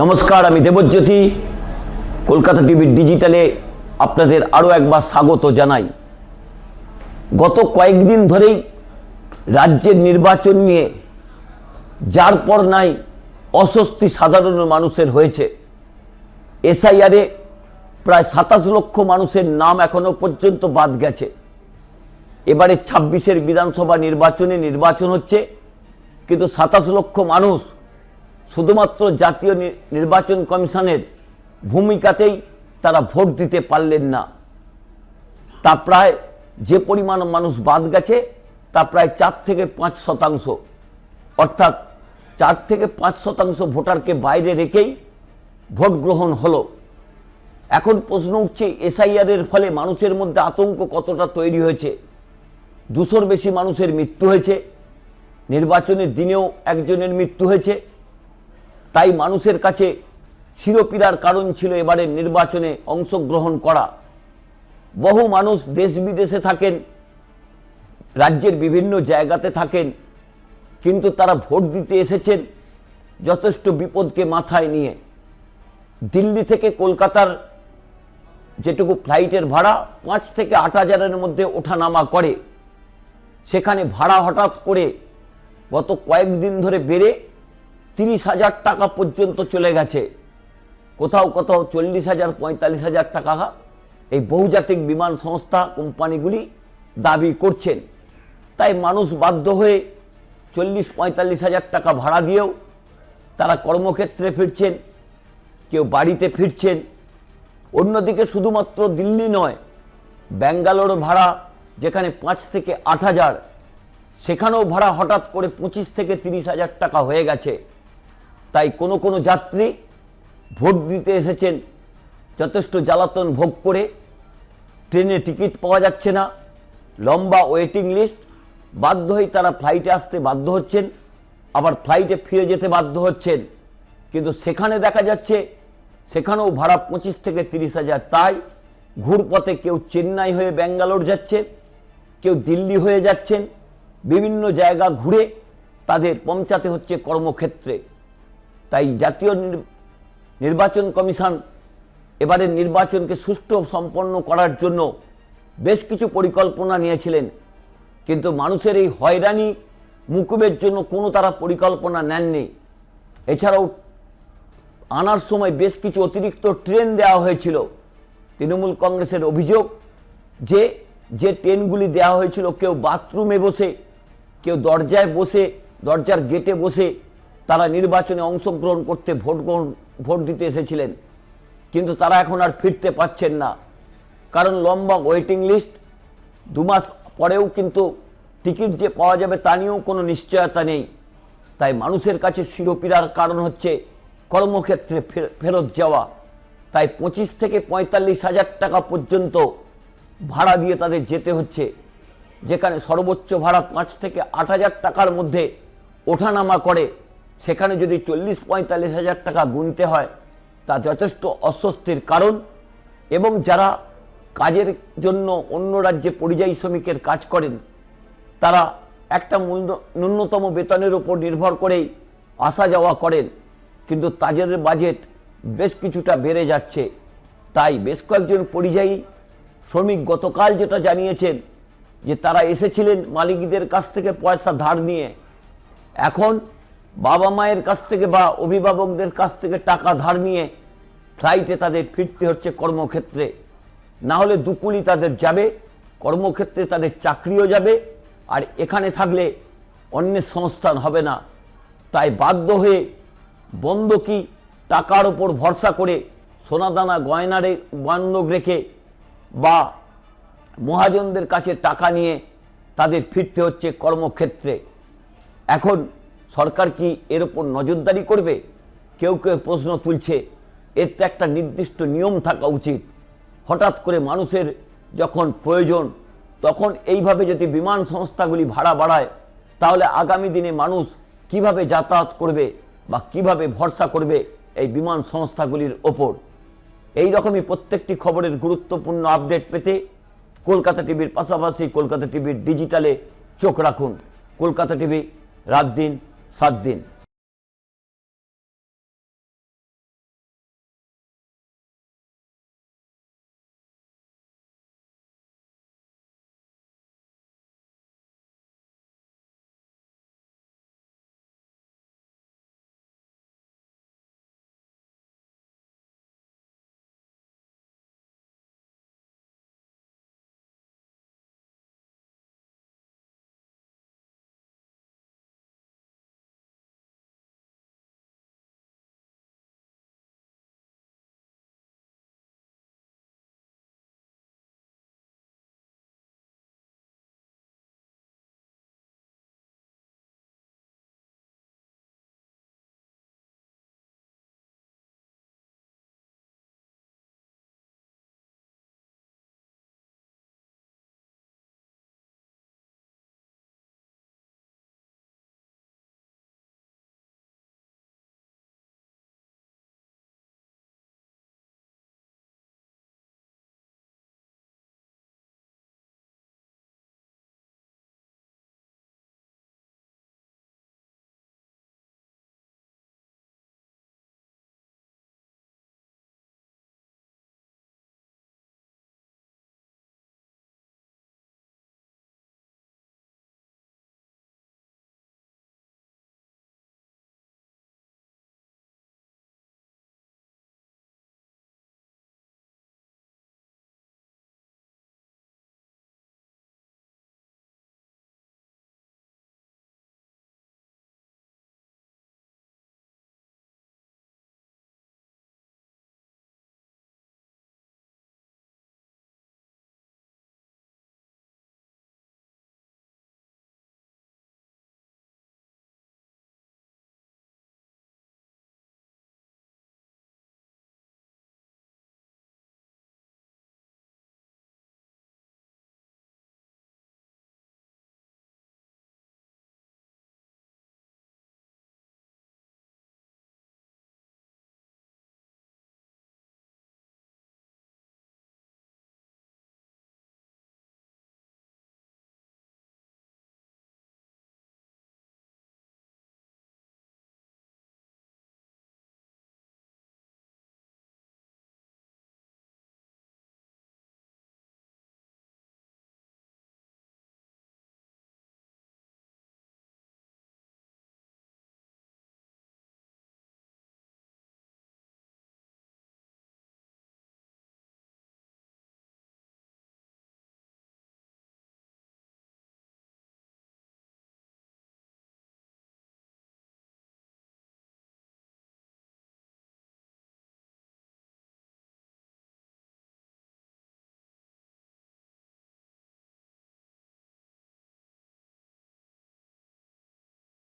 নমস্কার, আমি দেবজ্যোতি। কলকাতা টিভির ডিজিটালে আপনাদের আরও একবার স্বাগত জানাই। গত কয়েকদিন ধরেই রাজ্যের নির্বাচন নিয়ে যার পর নাই অস্বস্তি সাধারণ মানুষের হয়েছে। এসআইআরে প্রায় 27 লক্ষ মানুষের নাম এখনো পর্যন্ত বাদ গেছে। এবারে 26-এর বিধানসভা নির্বাচন হচ্ছে, কিন্তু 27 লক্ষ মানুষ শুধুমাত্র জাতীয় নির্বাচন কমিশনের ভূমিকাতেই তারা ভোট দিতে পারলেন না। তা প্রায় যে পরিমাণ মানুষ বাদ গেছে তা প্রায় 4 থেকে 5%, অর্থাৎ 4 থেকে 5% ভোটারকে বাইরে রেখেই ভোট গ্রহণ হলো। এখন প্রশ্ন উঠছে, এসআইআরের ফলে মানুষের মধ্যে আতঙ্ক কতটা তৈরি হয়েছে। 200-র বেশি মানুষের মৃত্যু হয়েছে, নির্বাচনের দিনেও একজনের মৃত্যু হয়েছে। তাই মানুষের কাছে শিরোপীড়ার কারণ ছিল এবারের নির্বাচনে অংশগ্রহণ করা। বহু মানুষ দেশ বিদেশে থাকেন, রাজ্যের বিভিন্ন জায়গাতে থাকেন, কিন্তু তারা ভোট দিতে এসেছেন যথেষ্ট বিপদকে মাথায় নিয়ে। দিল্লি থেকে কলকাতার যেটুকু ফ্লাইটের ভাড়া 5 থেকে 8 হাজারের মধ্যে ওঠানামা করে, সেখানে ভাড়া হঠাৎ করে গত কয়েকদিন ধরে বেড়ে 30,000 টাকা পর্যন্ত চলে গেছে। কোথাও কোথাও 40,000, 45,000 টাকা এই বহুজাতিক বিমান সংস্থা কোম্পানিগুলি দাবি করছেন। তাই মানুষ বাধ্য হয়ে 40-45,000 টাকা ভাড়া দিয়েও তারা কর্মক্ষেত্রে ফিরছেন, কেউ বাড়িতে ফিরছেন। অন্যদিকে শুধুমাত্র দিল্লি নয়, ব্যাঙ্গালোর ভাড়া যেখানে 5 থেকে 8 হাজার, সেখানেও ভাড়া হঠাৎ করে 25 থেকে 30,000 টাকা হয়ে গেছে। তাই কোনো কোনো যাত্রী ভোট দিতে এসেছেন যথেষ্ট জ্বালাতন ভোগ করে। ট্রেনে টিকিট পাওয়া যাচ্ছে না, লম্বা ওয়েটিং লিস্ট, বাধ্য হয়ে তারা ফ্লাইটে আসতে বাধ্য হচ্ছেন, আবার ফ্লাইটে ফিরে যেতে বাধ্য হচ্ছেন। কিন্তু সেখানে দেখা যাচ্ছে সেখানেও ভাড়া 25 থেকে 30,000। তাই ঘুরপথে কেউ চেন্নাই হয়ে ব্যাঙ্গালোর যাচ্ছেন, কেউ দিল্লি হয়ে যাচ্ছেন। বিভিন্ন জায়গা ঘুরে তাদের পৌঁছাতে হচ্ছে কর্মক্ষেত্রে। তাই জাতীয় নির্বাচন কমিশন এবারের নির্বাচনকে সুষ্ঠু সম্পন্ন করার জন্য বেশ কিছু পরিকল্পনা নিয়েছিলেন, কিন্তু মানুষের এই হয়রানি মুকুবের জন্য কোনো তারা পরিকল্পনা নেননি। এছাড়াও আনার সময় বেশ কিছু অতিরিক্ত ট্রেন দেওয়া হয়েছিল। তৃণমূল কংগ্রেসের অভিযোগ যে ট্রেনগুলি দেওয়া হয়েছিল, কেউ বাথরুমে বসে, কেউ দরজায় বসে, দরজার গেটে বসে তারা নির্বাচনে অংশগ্রহণ করতে ভোট দিতে এসেছিলেন, কিন্তু তারা এখন আর ফিরতে পারছেন না। কারণ লম্বা ওয়েটিং লিস্ট, 2 মাস পরেও কিন্তু টিকিট যে পাওয়া যাবে তা নিয়েও কোনো নিশ্চয়তা নেই। তাই মানুষের কাছে শিরোপীড়ার কারণ হচ্ছে কর্মক্ষেত্রে ফেরত যাওয়া। তাই 25 থেকে 45,000 টাকা পর্যন্ত ভাড়া দিয়ে তাদের যেতে হচ্ছে, যেখানে সর্বোচ্চ ভাড়া 5 থেকে 8 হাজার টাকার মধ্যে ওঠানামা করে। সেখানে যদি 40-45,000 টাকা গুনতে হয়, তা যথেষ্ট অস্বস্তির কারণ। এবং যারা কাজের জন্য অন্য রাজ্যে পরিযায়ী শ্রমিকের কাজ করেন, তারা একটা ন্যূনতম বেতনের উপর নির্ভর করেই আসা যাওয়া করেন, কিন্তু তাদের বাজেট বেশ কিছুটা বেড়ে যাচ্ছে। তাই বেশ কয়েকজন পরিযায়ী শ্রমিক গতকাল যেটা জানিয়েছেন, যে তারা এসেছিলেন মালিকদের কাছ থেকে পয়সা ধার নিয়ে, এখন বাবা মায়ের কাছ থেকে বা অভিভাবকদের কাছ থেকে টাকা ধার নিয়ে ফ্লাইটে তাদের ফিরতে হচ্ছে কর্মক্ষেত্রে। না হলে দুকুলি তাদের যাবে, কর্মক্ষেত্রে তাদের চাকরিও যাবে, আর এখানে থাকলে অন্যের সংস্থান হবে না। তাই বাধ্য হয়ে বন্ধকি টাকার ওপর ভরসা করে সোনাদানা গয়নারে বন্ধক রেখে বা মহাজনদের কাছে টাকা নিয়ে তাদের ফিরতে হচ্ছে কর্মক্ষেত্রে। এখন সরকার কি এর ওপর নজরদারি করবে? কেউ কেউ প্রশ্ন তুলছে, এর তো একটা নির্দিষ্ট নিয়ম থাকা উচিত। হঠাৎ করে মানুষের যখন প্রয়োজন, তখন এইভাবে যদি বিমান সংস্থাগুলি ভাড়া বাড়ায়, তাহলে আগামী দিনে মানুষ কিভাবে যাতায়াত করবে বা কিভাবে ভরসা করবে এই বিমান সংস্থাগুলির ওপর? এই রকমই প্রত্যেকটি খবরের গুরুত্বপূর্ণ আপডেট পেতে কলকাতা টিভির পাশাপাশি কলকাতা টিভির ডিজিটালে চোখ রাখুন। কলকাতা টিভি, রাত দিন 7 দিন।